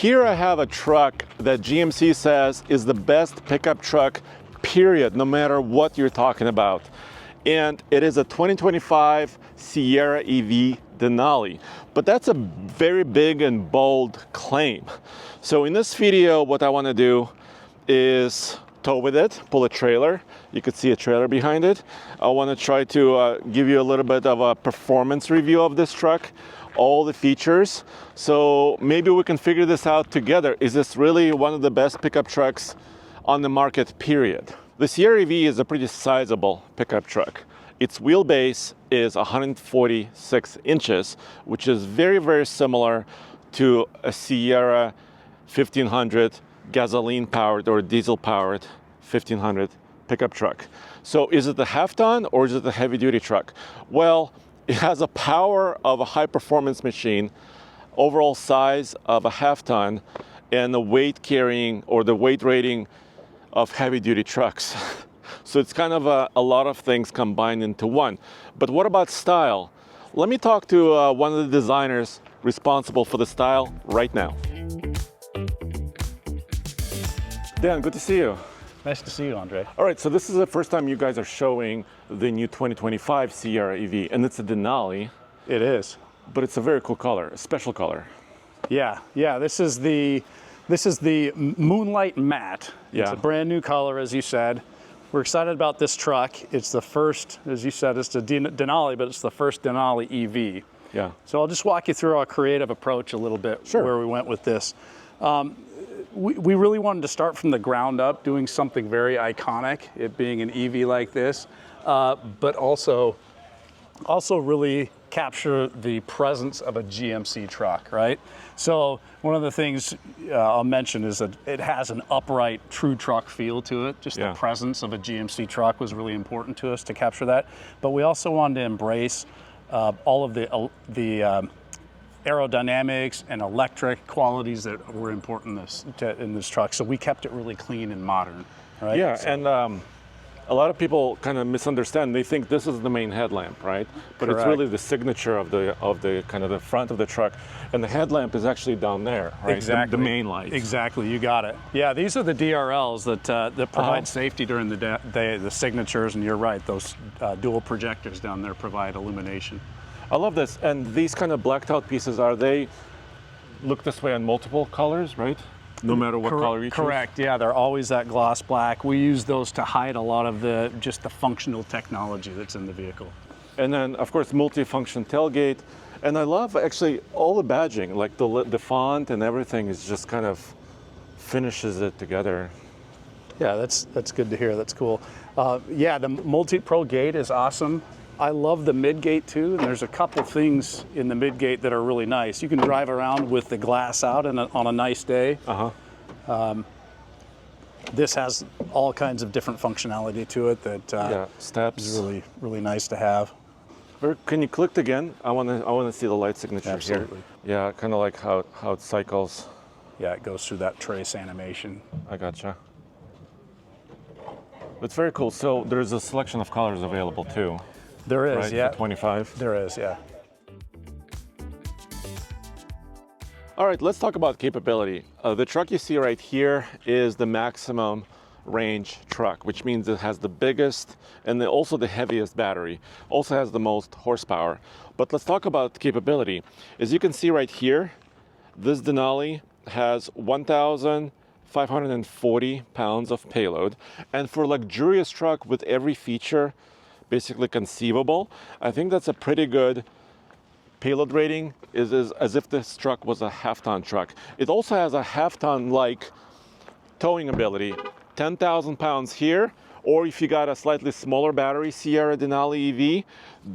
Here I have a truck that GMC says is the best pickup truck, period, no matter what you're talking about. And it is a 2025 Sierra EV Denali. But that's a very big and bold claim. So in this video, what I want to do is tow with it, pull a trailer. You could see a trailer behind it. I want to try to give you a little bit of a performance review of this truck, all the features. So maybe we can figure this out together. Is this really one of the best pickup trucks on the market, period? The Sierra EV is a pretty sizable pickup truck. Its wheelbase is 146 inches, which is very, very similar to a Sierra 1500 gasoline-powered or diesel-powered 1500 pickup truck. So is it the half-ton or is it the heavy-duty truck? Well, it has a power of a high-performance machine, overall size of a half-ton, and the weight carrying or the weight rating of heavy-duty trucks. So it's kind of a lot of things combined into one. But what about style? Let me talk to one of the designers responsible for the style right now. Dan, good to see you. Nice to see you, Andre. All right, so this is the first time you guys are showing the new 2025 Sierra EV, and it's a Denali. It is. But it's a very cool color, a special color. Yeah. This is the Moonlight Matte. Yeah. It's a brand new color, as you said. We're excited about this truck. It's the first, as you said, it's a Denali, but it's the first Denali EV. Yeah. So I'll just walk you through our creative approach a little bit, Sure. Where we went with this. We really wanted to start from the ground up, doing something very iconic, it being an EV like this, but also really capture the presence of a GMC truck, right? So one of the things I'll mention is that it has an upright, true truck feel to it. Just the presence of a GMC truck was really important to us to capture that. But we also wanted to embrace all of the aerodynamics and electric qualities that were important in this truck. So we kept it really clean and modern, right? Yeah, so. and a lot of people kind of misunderstand. They think this is the main headlamp, right? But Correct. It's really the signature of the kind of the front of the truck, and the headlamp is actually down there, right? Exactly. The main light. Exactly, you got it. Yeah, these are the DRLs that provide safety during the day, the signatures, and you're right, those dual projectors down there provide illumination. I love this. And these kind of blacked out pieces, are they look this way on multiple colors, right? No matter what color you choose? Correct, yeah, they're always that gloss black. We use those to hide a lot of the functional technology that's in the vehicle. And then, of course, multi-function tailgate. And I love actually all the badging, like the font and everything is just kind of finishes it together. Yeah, that's good to hear, that's cool. Yeah, the multi-pro gate is awesome. I love the Midgate too, and there's a couple things in the Midgate that are really nice. You can drive around with the glass out on a nice day. This has all kinds of different functionality to it that steps is really, really nice to have. Can you click again? I want to see the light signature Absolutely. here. Yeah, kind of like how it cycles. Yeah, it goes through that trace animation. I gotcha. It's very cool. So there's a selection of colors available too. There is, right, yeah. for 25. There is, yeah. All right, let's talk about capability. The truck you see right here is the maximum range truck, which means it has the biggest and also the heaviest battery. Also has the most horsepower. But let's talk about capability. As you can see right here, this Denali has 1,540 pounds of payload. And for a luxurious truck with every feature basically conceivable, I think that's a pretty good payload rating, is as if this truck was a half-ton truck. It also has a half-ton like towing ability, 10,000 pounds here, or if you got a slightly smaller battery, Sierra Denali EV,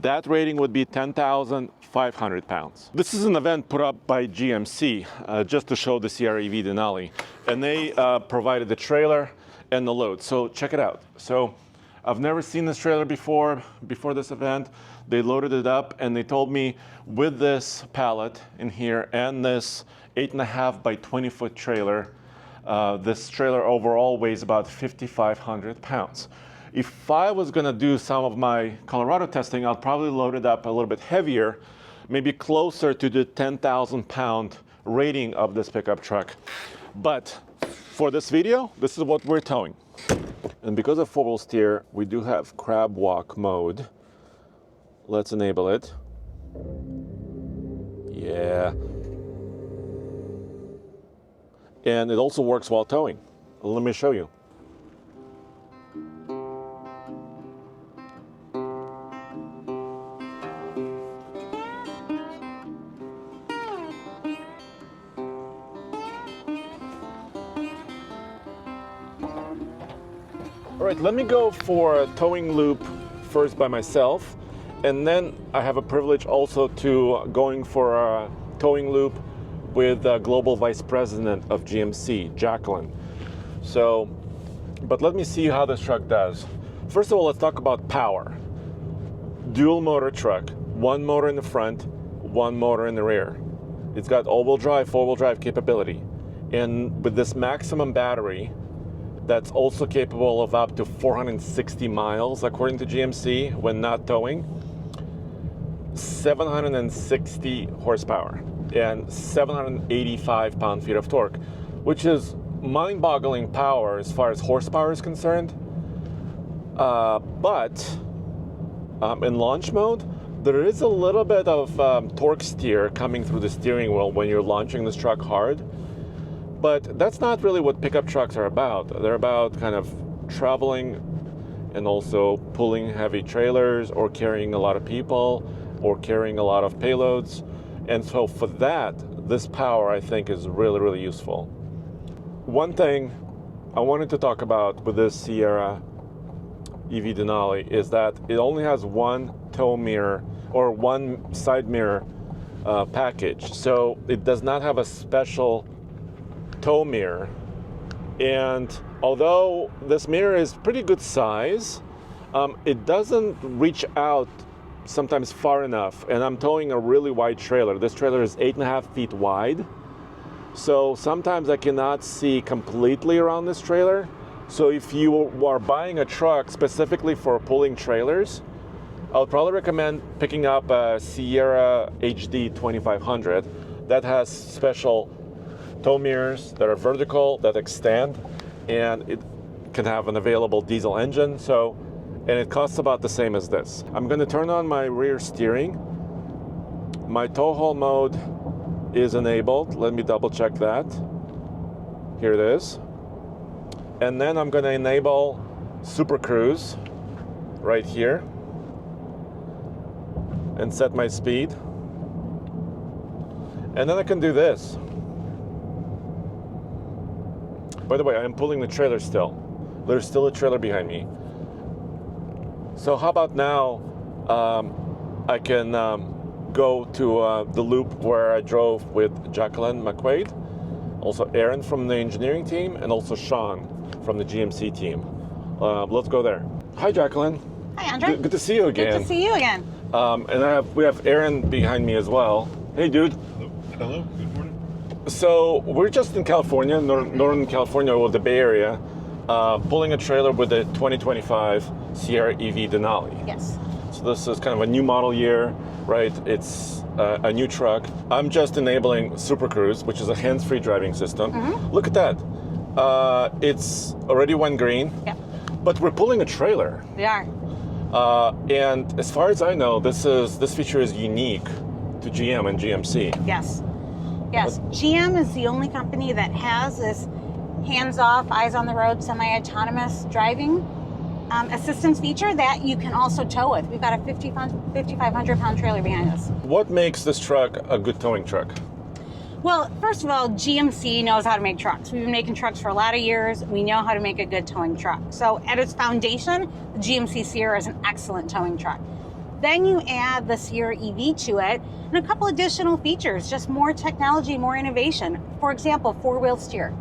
that rating would be 10,500 pounds. This is an event put up by GMC just to show the Sierra EV Denali, and they provided the trailer and the load. So check it out. So I've never seen this trailer before this event. They loaded it up and they told me with this pallet in here and this 8.5 by 20 foot trailer, this trailer overall weighs about 5,500 pounds. If I was gonna do some of my Colorado testing, I'll probably load it up a little bit heavier, maybe closer to the 10,000 pound rating of this pickup truck. But for this video, this is what we're towing. And because of four-wheel steer, we do have crab walk mode. Let's enable it. Yeah. And it also works while towing. Let me show you. All right, let me go for a towing loop first by myself, and then I have a privilege also to going for a towing loop with the Global Vice President of GMC, Jacqueline. So, but let me see how this truck does. First of all, let's talk about power. Dual motor truck, one motor in the front, one motor in the rear. It's got all-wheel drive, four-wheel drive capability. And with this maximum battery, that's also capable of up to 460 miles, according to GMC, when not towing. 760 horsepower and 785 pound-feet of torque, which is mind-boggling power as far as horsepower is concerned. But in launch mode, there is a little bit of torque steer coming through the steering wheel when you're launching this truck hard. But that's not really what pickup trucks are about. They're about kind of traveling and also pulling heavy trailers or carrying a lot of people or carrying a lot of payloads. And so for that, this power I think is really, really useful. One thing I wanted to talk about with this Sierra EV Denali is that it only has one tow mirror or one side mirror package. So it does not have a special tow mirror, and although this mirror is pretty good size, it doesn't reach out sometimes far enough, and I'm towing a really wide trailer. This trailer is 8.5 feet wide, so sometimes I cannot see completely around this trailer. So if you are buying a truck specifically for pulling trailers, I would probably recommend picking up a Sierra HD 2500 that has special tow mirrors that are vertical, that extend, and it can have an available diesel engine. And it costs about the same as this. I'm going to turn on my rear steering. My tow haul mode is enabled. Let me double check that. Here it is. And then I'm going to enable Super Cruise right here and set my speed. And then I can do this. By the way, I'm pulling the trailer still. There's still a trailer behind me. So how about now I can go to the loop where I drove with Jacqueline McQuaid, also Aaron from the engineering team, and also Sean from the GMC team. Let's go there. Hi, Jacqueline. Hi, Andre. Good to see you again. Good to see you again. And we have Aaron behind me as well. Hey, dude. Hello. Good morning. So we're just in California, Northern California, or the Bay Area, pulling a trailer with the 2025 Sierra EV Denali. Yes. So this is kind of a new model year, right? It's a new truck. I'm just enabling Super Cruise, which is a hands-free driving system. Mm-hmm. Look at that. It's already went green. Yep. But we're pulling a trailer. We are. And as far as I know, this feature is unique to GM and GMC. Yes. Yes. GM is the only company that has this hands-off, eyes-on-the-road, semi-autonomous driving assistance feature that you can also tow with. We've got a 5,500-pound trailer behind us. What makes this truck a good towing truck? Well, first of all, GMC knows how to make trucks. We've been making trucks for a lot of years. We know how to make a good towing truck. So at its foundation, the GMC Sierra is an excellent towing truck. Then you add the Sierra EV to it and a couple additional features, just more technology, more innovation. For example, four-wheel steer.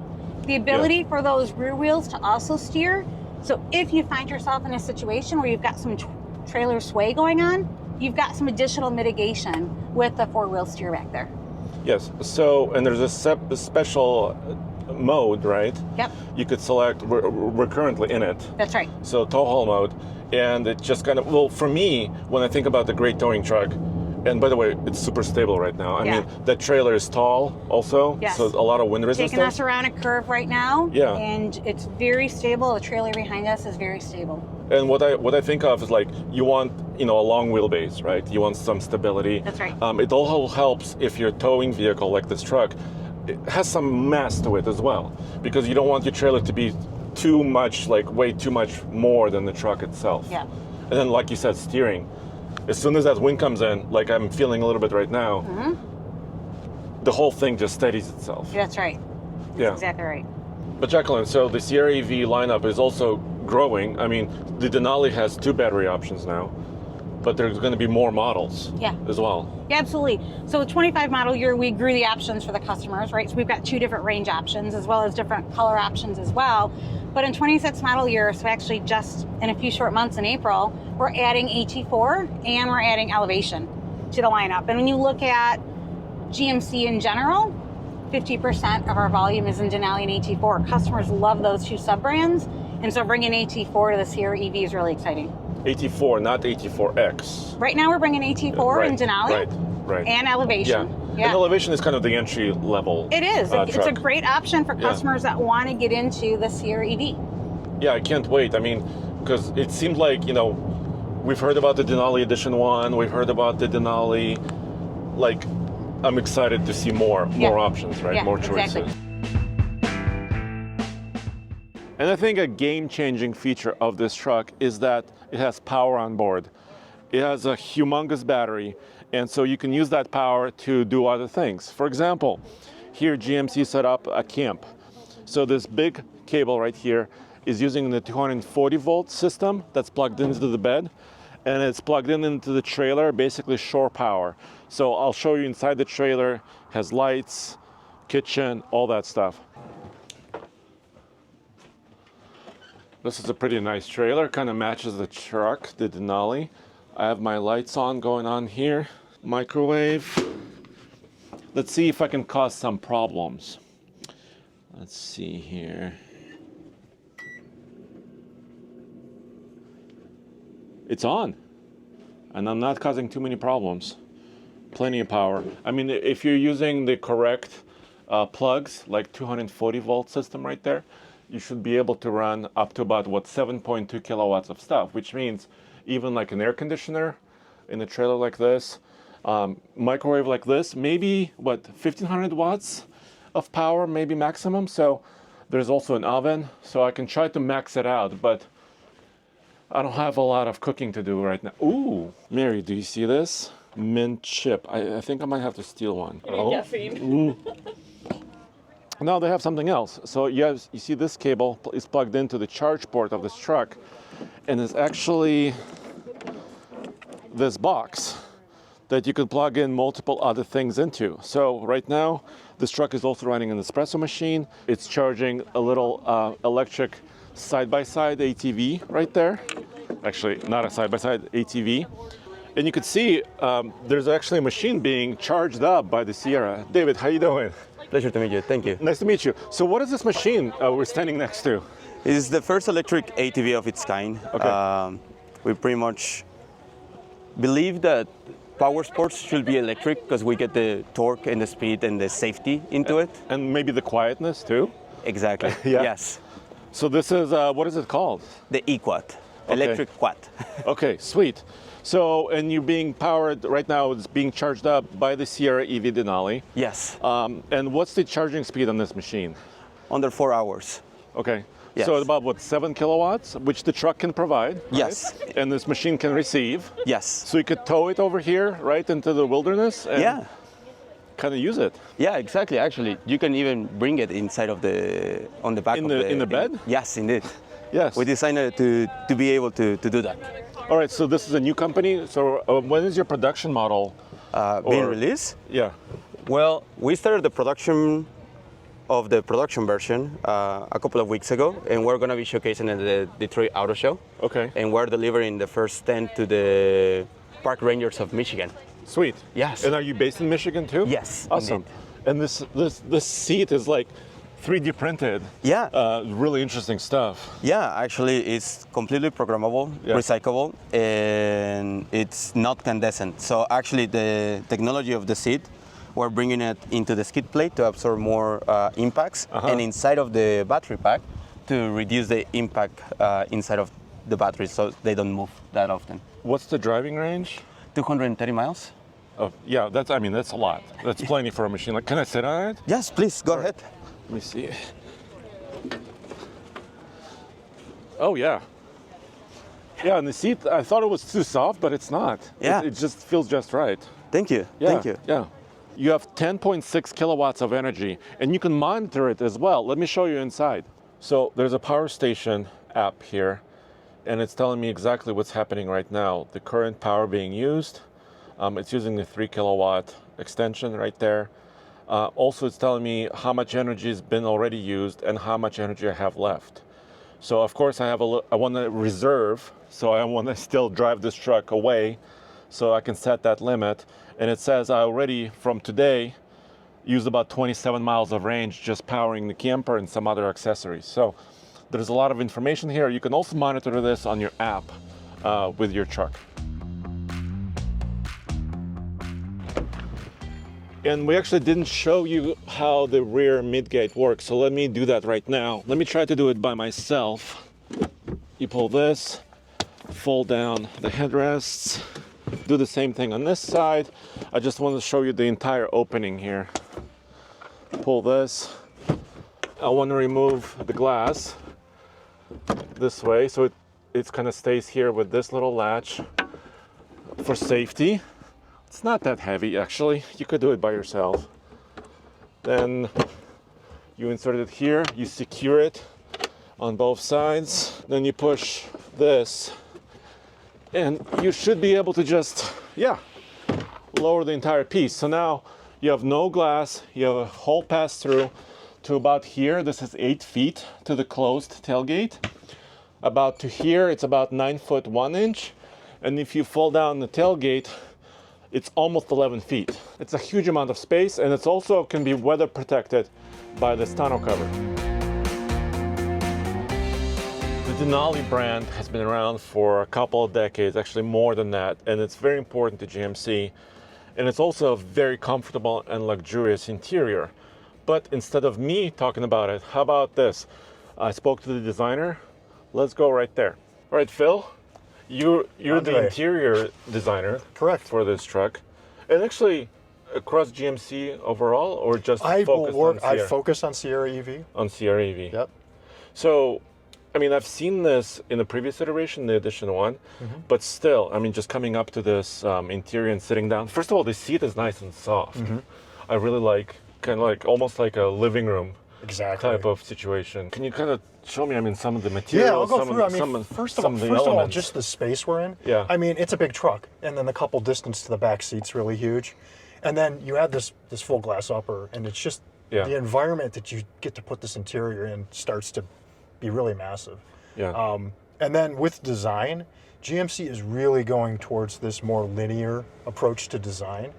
The ability for those rear wheels to also steer. So if you find yourself in a situation where you've got some trailer sway going on, you've got some additional mitigation with the four-wheel steer back there. Yes, so, and there's a special mode, right? Yep. You could select, we're currently in it. That's right. So tow haul mode, and it just kind of, well, for me, when I think about the great towing truck, And by the way, it's super stable right now. I Yeah. mean, that trailer is tall also, Yes. so a lot of wind resistance. Taking us around a curve right now. Yeah. And it's very stable. The trailer behind us is very stable. And what I think of is like you want a long wheelbase, right? You want some stability. That's right. It also helps if you're towing vehicle like this truck. It has some mass to it as well, because you don't want your trailer to be too much, like way too much more than the truck itself. Yeah. And then, like you said, steering. As soon as that wind comes in, like I'm feeling a little bit right now, the whole thing just steadies itself. That's right. That's Yeah. exactly right. But Jacqueline, so the Sierra EV lineup is also growing. I mean, the Denali has 2 battery options now, but there's going to be more models as well. Yeah, absolutely. So the 25 model year, we grew the options for the customers, right? So we've got 2 different range options as well as different color options as well. But in 26 model year, so actually just in a few short months in April, we're adding AT4 and we're adding Elevation to the lineup. And when you look at GMC in general, 50% of our volume is in Denali and AT4. Customers love those 2 sub-brands. And so bringing AT4 to the Sierra EV is really exciting. AT4, not AT4X. Right now we're bringing AT4 in Denali Right. and Elevation. And Elevation is kind of the entry level. It is. It's a truck. great option for customers that want to get into the Sierra EV. Yeah, I can't wait. I mean, because it seems like, we've heard about the Denali Edition 1, we've heard about the Denali. Like, I'm excited to see more options, right? Yeah, More choices. exactly. And I think a game-changing feature of this truck is that it has power on board. It has a humongous battery, and so you can use that power to do other things. For example, here GMC set up a camp. So this big cable right here is using the 240 volt system that's plugged into the bed, and it's plugged into the trailer, basically shore power. So I'll show you inside the trailer, has lights, kitchen, all that stuff. This is a pretty nice trailer, kind of matches the truck, the Denali. I have my lights on going on here. Microwave. Let's see if I can cause some problems. Let's see here. It's on, and I'm not causing too many problems. Plenty of power. I mean, if you're using the correct plugs, like 240 volt system right there, you should be able to run up to about 7.2 kilowatts of stuff, which means even like an air conditioner in a trailer like this, microwave like this, maybe 1500 watts of power, maybe maximum. So there's also an oven, so I can try to max it out, but I don't have a lot of cooking to do right now. Ooh, Mary, do you see this? Mint chip. I think I might have to steal one. Caffeine. No, they have something else. So you see this cable is plugged into the charge port of this truck, and it's actually this box that you can plug in multiple other things into. So right now, this truck is also running an espresso machine. It's charging a little electric side-by-side ATV right there. Actually, not a side-by-side ATV. And you can see there's actually a machine being charged up by the Sierra. David, how you doing? Pleasure to meet you. Thank you. Nice to meet you. So what is this machine we're standing next to? It's the first electric ATV of its kind. Okay. We pretty much believe that power sports should be electric because we get the torque and the speed and the safety into it. And maybe the quietness too? Exactly. Yeah. Yes. So this is, what is it called? The E-Quad, electric quad. Okay, sweet. So, and you're being powered, right now it's being charged up by the Sierra EV Denali. Yes. And what's the charging speed on this machine? Under 4 hours. Okay. Yes. So about 7 kilowatts, which the truck can provide, right? Yes. And this machine can receive. Yes. So you could tow it over here, right, into the wilderness and kind of use it. Yeah, exactly. Actually, you can even bring it inside of on the back in of the in the bed. Yes, indeed. Yes. We designed it to be able to do that. All right. So this is a new company. So when is your production model Being released? Yeah. Well, we started the production of the production version a couple of weeks ago, and we're going to be showcasing at the Detroit Auto Show. Okay. And we're delivering the first 10 to the Park Rangers of Michigan. Sweet. Yes. And are you based in Michigan too? Yes. Awesome. Indeed. And this seat is like 3D printed. Yeah. Really interesting stuff. Yeah, actually, it's completely programmable, recyclable, and it's not incandescent. So actually, the technology of the seat, we're bringing it into the skid plate to absorb more impacts, and inside of the battery pack to reduce the impact inside of the battery, so they don't move that often. What's the driving range? 230 miles. Oh, yeah, that's a lot. That's plenty for a machine. Like, can I sit on it? Yes, please, go ahead. Let me see. Oh, yeah. Yeah, and the seat, I thought it was too soft, but it's not. Yeah. It just feels just right. Thank you, Yeah, thank you. Yeah. You have 10.6 kilowatts of energy, and you can monitor it as well. Let me show you inside. So there's a power station app here, and it's telling me exactly what's happening right now. The current power being used. It's using the 3 kilowatt extension right there. Also, it's telling me how much energy has been already used and how much energy I have left. So of course I want to reserve, so I want to still drive this truck away, so I can set that limit. And it says I already, from today, used about 27 miles of range just powering the camper and some other accessories. So there's a lot of information here. You can also monitor this on your app with your truck. And we actually didn't show you how the rear midgate works, so let me do that right now. Let me try to do it by myself. You pull this, fold down the headrests, do the same thing on this side. I just want to show you the entire opening here. Pull this. I want to remove the glass this way, so it kind of stays here with this little latch for safety. It's not that heavy, actually. You could do it by yourself. Then you insert it here, you secure it on both sides, then you push this, and you should be able to just, lower the entire piece. So now you have no glass, you have a hole pass through to about here. This is 8 feet to the closed tailgate. About to here, it's about 9 foot 1 inch. And if you fall down the tailgate, it's almost 11 feet. It's a huge amount of space, and it's also can be weather protected by this tonneau cover. The Denali brand has been around for a couple of decades, actually more than that, and it's very important to GMC. And it's also a very comfortable and luxurious interior. But instead of me talking about it, how about this? I spoke to the designer. Let's go right there. All right, Phil. You're the interior designer, correct, for this truck, and actually across GMC overall, or just I focus on Sierra EV. On Sierra EV. Yep. So, I mean, I've seen this in the previous iteration, the Edition 1, but still, I mean, just coming up to this interior and sitting down. First of all, the seat is nice and soft. I really like, kind of like, almost like a living room type of situation. Can you kind of show me, I mean, some of the materials? Yeah, I'll go through. I mean, first of all, just the space we're in. Yeah. I mean, it's a big truck, and then the couple distance to the back seat's really huge. And then you add this full glass upper, and it's just the environment that you get to put this interior in starts to be really massive. Yeah. And then with design, GMC is really going towards this more linear approach to design.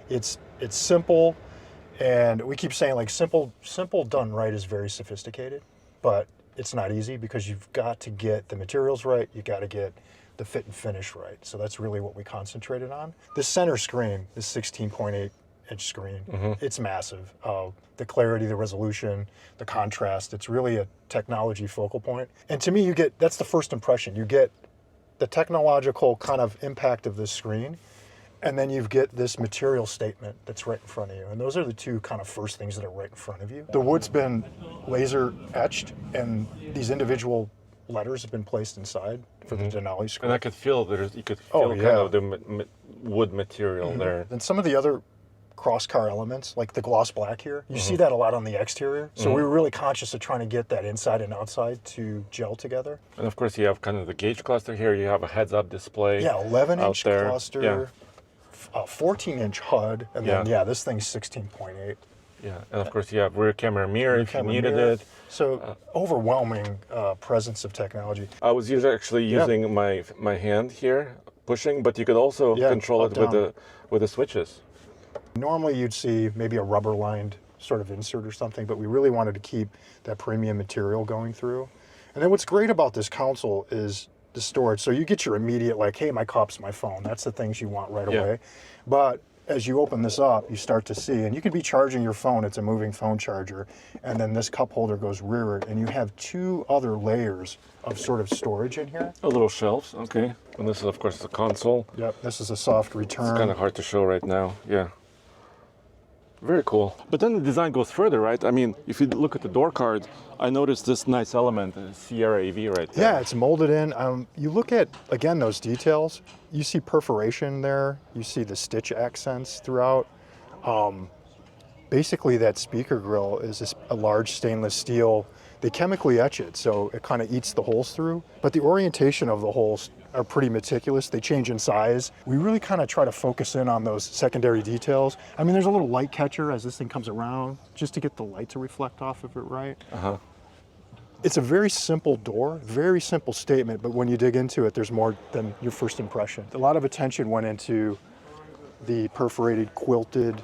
It's simple, and we keep saying like simple done right is very sophisticated, but it's not easy because you've got to get the materials right, you got to get the fit and finish right. So that's really what we concentrated on. The center screen, this 16.8 inch screen, it's massive. The clarity, the resolution, the contrast, it's really a technology focal point. And to me, that's the first impression. You get the technological kind of impact of this screen, and then you get this material statement that's right in front of you. And those are the two kind of first things that are right in front of you. The wood's been laser etched, and these individual letters have been placed inside for the Denali script. And I could feel you could feel kind of the wood material there. And some of the other cross-car elements, like the gloss black here, you see that a lot on the exterior. So we were really conscious of trying to get that inside and outside to gel together. And of course, you have kind of the gauge cluster here. You have a heads-up display. Yeah, 11-inch cluster. Yeah. A 14-inch HUD, and then this thing's 16.8. Yeah, and of course you have rear camera mirror if you needed it. So overwhelming presence of technology. I was actually using my hand here, pushing, but you could also control it with the switches. Normally you'd see maybe a rubber-lined sort of insert or something, but we really wanted to keep that premium material going through. And then what's great about this console is the storage. So you get your immediate, like, hey, my cup's my phone. That's the things you want right away. But as you open this up, you start to see, and you can be charging your phone, it's a moving phone charger, and then this cup holder goes rearward, and you have 2 other layers of sort of storage in here. Oh, little shelves, okay. And this is, of course, the console. Yep, this is a soft return. It's kind of hard to show right now, yeah. Very cool. But then the design goes further, right? I mean, if you look at the door card, I noticed this nice element, Sierra AV right there. Yeah, it's molded in. You look at, again, those details. You see perforation there. You see the stitch accents throughout. Basically, that speaker grill is a large stainless steel. They chemically etch it, so it kind of eats the holes through. But the orientation of the holes are pretty meticulous. They change in size. We really kind of try to focus in on those secondary details. I mean, there's a little light catcher as this thing comes around, just to get the light to reflect off of it right. It's a very simple door, very simple statement, but when you dig into it, there's more than your first impression. A lot of attention went into the perforated, quilted,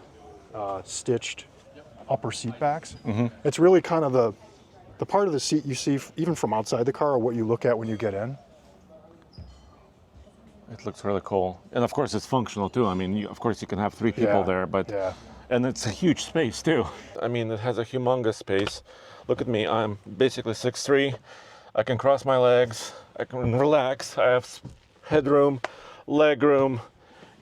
stitched upper seat backs. It's really kind of the part of the seat you see even from outside the car or what you look at when you get in. It looks really cool. And of course it's functional too. I mean, of course you can have 3 people there, but and it's a huge space too. I mean, it has a humongous space. Look at me, I'm basically 6'3". I can cross my legs, I can relax, I have headroom, leg room,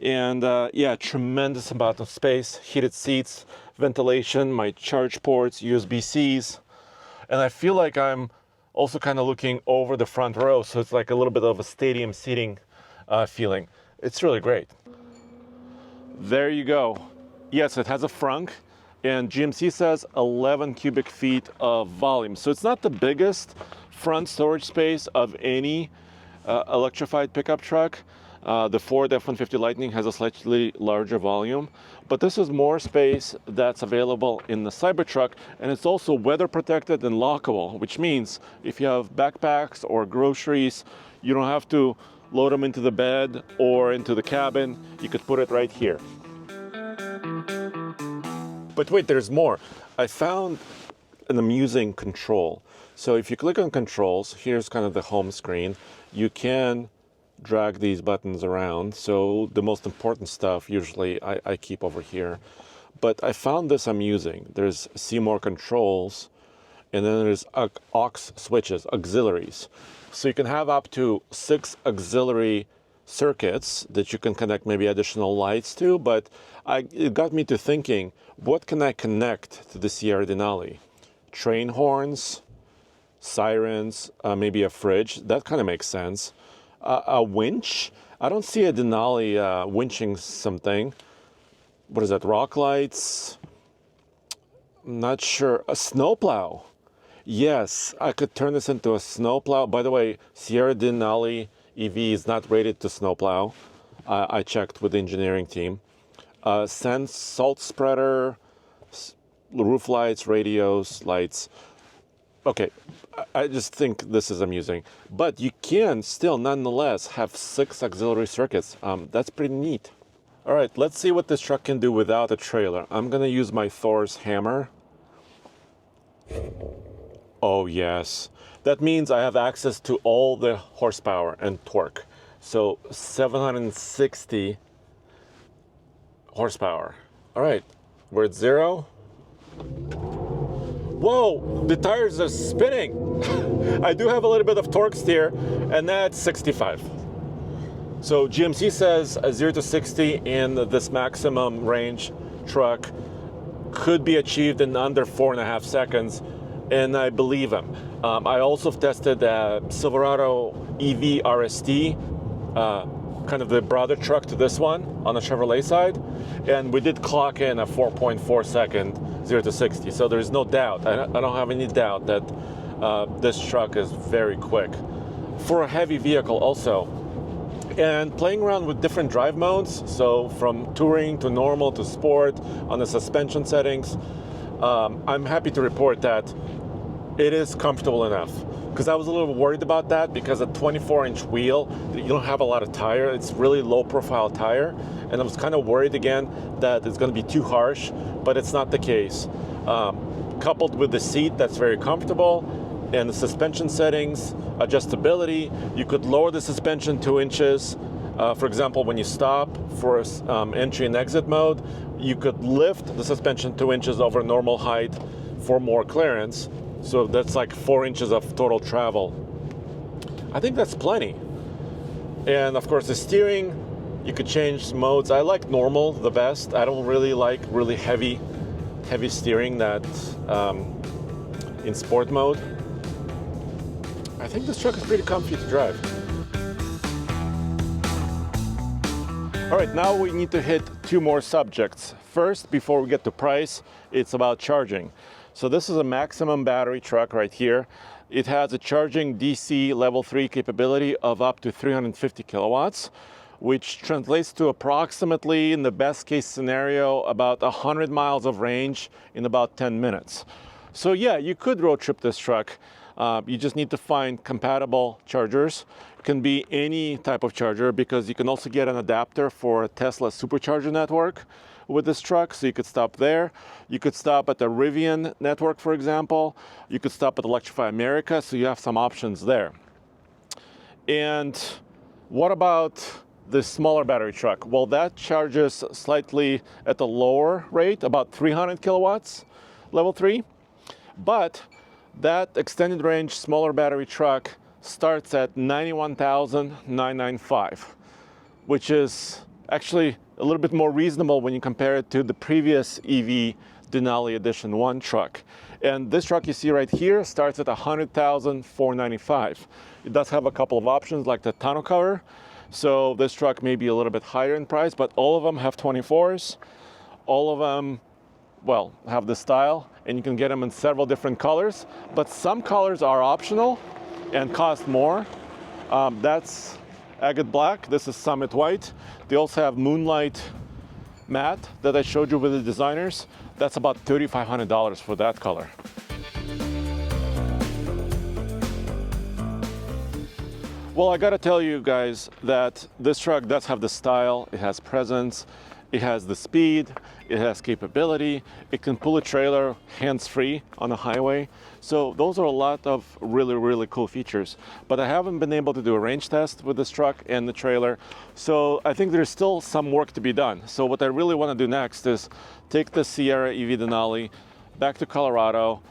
and yeah, tremendous amount of space, heated seats, ventilation, my charge ports, USB-Cs, and I feel like I'm also kind of looking over the front row, so it's like a little bit of a stadium seating feeling. It's really great. There you go. Yes, it has a frunk, and GMC says 11 cubic feet of volume. So it's not the biggest front storage space of any electrified pickup truck. The Ford F-150 Lightning has a slightly larger volume, but this is more space that's available in the Cybertruck, and it's also weather protected and lockable, which means if you have backpacks or groceries, you don't have to load them into the bed or into the cabin. You could put it right here. But wait, there's more. I found an amusing control. So if you click on controls, here's kind of the home screen. You can drag these buttons around. So the most important stuff usually I keep over here. But I found this amusing. There's see more controls, and then there's aux switches, auxiliaries. So you can have up to 6 auxiliary circuits that you can connect maybe additional lights to, but it got me to thinking, what can I connect to the Sierra Denali? Train horns, sirens, maybe a fridge. That kind of makes sense. A winch. I don't see a Denali winching something. What is that? Rock lights? I'm not sure. A snowplow. Yes, I could turn this into a snowplow. By the way, Sierra Denali EV is not rated to snowplow. I checked with the engineering team. Salt spreader, roof lights, radios, lights. Okay, I just think this is amusing. But you can still, nonetheless, have 6 auxiliary circuits. That's pretty neat. All right, let's see what this truck can do without a trailer. I'm gonna use my Thor's hammer. Oh yes, that means I have access to all the horsepower and torque. So 760 horsepower. All right, we're at 0. Whoa, the tires are spinning. I do have a little bit of torque steer, and that's 65. So GMC says 0 to 60 in this maximum range truck could be achieved in under 4.5 seconds. And I believe him. I also tested a Silverado EV RST, kind of the brother truck to this one on the Chevrolet side, and we did clock in a 4.4 second 0 to 60. So there's no doubt. I don't have any doubt that this truck is very quick for a heavy vehicle also. And playing around with different drive modes, so from touring to normal to sport on the suspension settings, I'm happy to report that It is comfortable enough, because I was a little worried about that, because a 24-inch wheel, you don't have a lot of tire. It's really low profile tire, and I was kind of worried again that it's going to be too harsh, but it's not the case. Coupled with the seat that's very comfortable, and the suspension settings, adjustability, you could lower the suspension 2 inches. For example, when you stop for entry and exit mode, you could lift the suspension 2 inches over normal height for more clearance. So that's like 4 inches of total travel. I think that's plenty. And of course the steering, you could change modes. I like normal the best. I don't really like really heavy steering that in sport mode. I think this truck is pretty comfy to drive. All right, now we need to hit 2 more subjects. First, before we get to price, it's about charging. So this is a maximum battery truck right here. It has a charging DC level 3 capability of up to 350 kilowatts, which translates to approximately, in the best case scenario, about 100 miles of range in about 10 minutes. So yeah, you could road trip this truck. You just need to find compatible chargers. It can be any type of charger, because you can also get an adapter for a Tesla supercharger network with this truck, so you could stop there. You could stop at the Rivian network, for example. You could stop at Electrify America, so you have some options there. And what about the smaller battery truck? Well, that charges slightly at a lower rate, about 300 kilowatts, level 3. But that extended range smaller battery truck starts at $91,995, which is actually a little bit more reasonable when you compare it to the previous EV Denali Edition 1 truck. And this truck you see right here starts at $100,495. It does have a couple of options like the tonneau cover. So this truck may be a little bit higher in price, but all of them have 24s. All of them, well, have the style, and you can get them in several different colors. But some colors are optional and cost more. That's agate black. This is summit white. They also have moonlight matte that I showed you with the designers. That's about $3,500 for that color. Well, I gotta tell you guys that this truck does have the style, it has presence, it has the speed, it has capability, it can pull a trailer hands-free on a highway. So those are a lot of really, really cool features. But I haven't been able to do a range test with this truck and the trailer. So I think there's still some work to be done. So what I really wanna do next is take the Sierra EV Denali back to Colorado,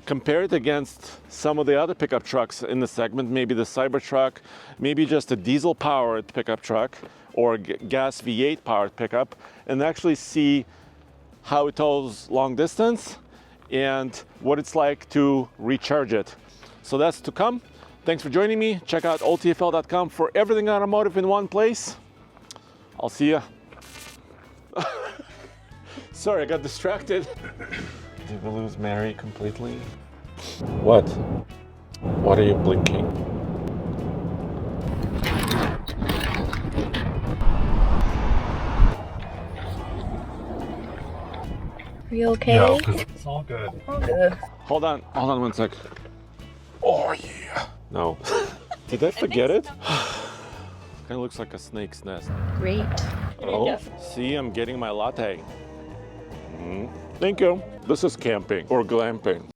compare it against some of the other pickup trucks in the segment, maybe the Cybertruck, maybe just a diesel-powered pickup truck or gas V8 powered pickup, and actually see how it tolls long distance and what it's like to recharge it. So that's to come. Thanks for joining me. Check out oldtfl.com for everything automotive in one place. I'll see ya. Sorry, I got distracted. Did we lose Mary completely? What? What are you blinking? Are you okay? No, it's all good. All good. Hold on 1 sec. Oh yeah. No. Did I forget it? Kind of looks like a snake's nest. Great. Oh, see, I'm getting my latte. Thank you. This is camping or glamping.